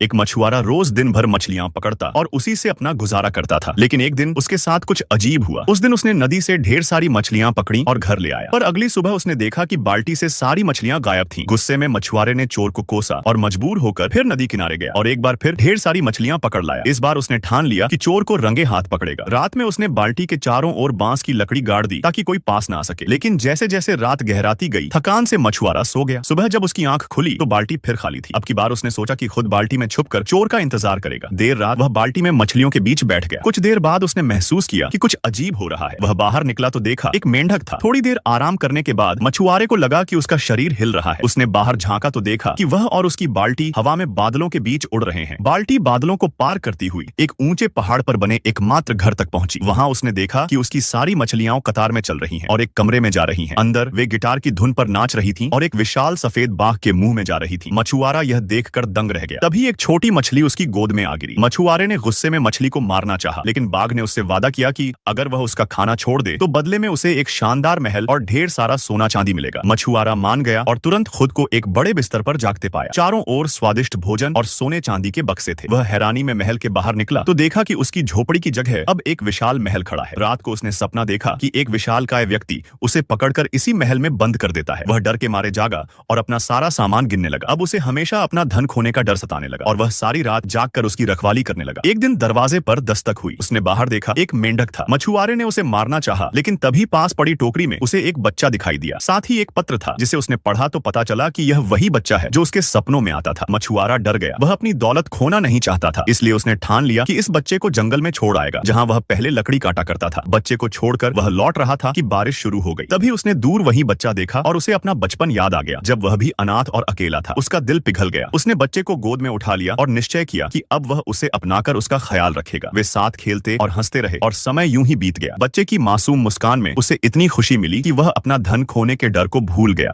एक मछुआरा रोज दिन भर मछलियां पकड़ता और उसी से अपना गुजारा करता था। लेकिन एक दिन उसके साथ कुछ अजीब हुआ। उस दिन उसने नदी से ढेर सारी मछलियां पकड़ी और घर ले आया, पर अगली सुबह उसने देखा कि बाल्टी से सारी मछलियां गायब थीं। गुस्से में मछुआरे ने चोर को कोसा और मजबूर होकर फिर नदी किनारे गया और एक बार फिर ढेर सारी मछलियां पकड़ लाया। इस बार उसने ठान लिया कि चोर को रंगे हाथ पकड़ेगा। रात में उसने बाल्टी के चारों ओर बांस की लकड़ी गाड़ दी ताकि कोई पास ना आ सके। लेकिन जैसे जैसे रात गहराती गई, थकान से मछुआरा सो गया। सुबह जब उसकी आंख खुली तो बाल्टी फिर खाली थी। अब की बार उसने सोचा कि खुद बाल्टी में छुपकर चोर का इंतजार करेगा। देर रात वह बाल्टी में मछलियों के बीच बैठ गया। कुछ देर बाद उसने महसूस किया कि कुछ अजीब हो रहा है। वह बाहर निकला तो देखा एक मेंढक था। थोड़ी देर आराम करने के बाद मछुआरे को लगा कि उसका शरीर हिल रहा है। उसने बाहर झांका तो देखा कि वह और उसकी बाल्टी हवा में बादलों के बीच उड़ रहे हैं। बाल्टी बादलों को पार करती हुई एक ऊंचे पहाड़ पर बने एकमात्र घर तक पहुंची। वहां उसने देखा कि उसकी सारी मछलियां कतार में चल रही हैं और एक कमरे में जा रही हैं। अंदर वे गिटार की धुन पर नाच रही थीं और एक विशाल सफेद बाघ के मुंह में जा रही थी। मछुआरा यह देखकर दंग रह गया। तभी एक छोटी मछली उसकी गोद में आ गिरी। मछुआरे ने गुस्से में मछली को मारना चाहा, लेकिन बाघ ने उससे वादा किया कि अगर वह उसका खाना छोड़ दे तो बदले में उसे एक शानदार महल और ढेर सारा सोना चांदी मिलेगा। मछुआरा मान गया और तुरंत खुद को एक बड़े बिस्तर पर जागते पाया। चारों ओर स्वादिष्ट भोजन और सोने चांदी के बक्से थे। वह हैरानी में महल के बाहर निकला तो देखा कि उसकी झोपड़ी की जगह अब एक विशाल महल खड़ा है। रात को उसने सपना देखा कि एक विशालकाय व्यक्ति उसे पकड़कर इसी महल में बंद कर देता है। वह डर के मारे जागा और अपना सारा सामान गिनने लगा। अब उसे हमेशा अपना धन खोने का डर सताने लगा और वह सारी रात जागकर उसकी रखवाली करने लगा। एक दिन दरवाजे पर दस्तक हुई। उसने बाहर देखा एक मेंढक था। मछुआरे ने उसे मारना चाहा, लेकिन तभी पास पड़ी टोकरी में उसे एक बच्चा दिखाई दिया। साथ ही एक पत्र था जिसे उसने पढ़ा तो पता चला कि यह वही बच्चा है जो उसके सपनों में आता था। मछुआरा डर गया। वह अपनी दौलत खोना नहीं चाहता था, इसलिए उसने ठान लिया कि इस बच्चे को जंगल में छोड़ आएगा जहाँ वह पहले लकड़ी काटा करता था। बच्चे को छोड़कर वह लौट रहा था कि बारिश शुरू हो गई। तभी उसने दूर वही बच्चा देखा और उसे अपना बचपन याद आ गया, जब वह भी अनाथ और अकेला था। उसका दिल पिघल गया। उसने बच्चे को गोद में उठा लिया और निश्चय किया कि अब वह उसे अपनाकर उसका ख्याल रखेगा। वे साथ खेलते और हंसते रहे और समय यूं ही बीत गया। बच्चे की मासूम मुस्कान में उसे इतनी खुशी मिली कि वह अपना धन खोने के डर को भूल गया।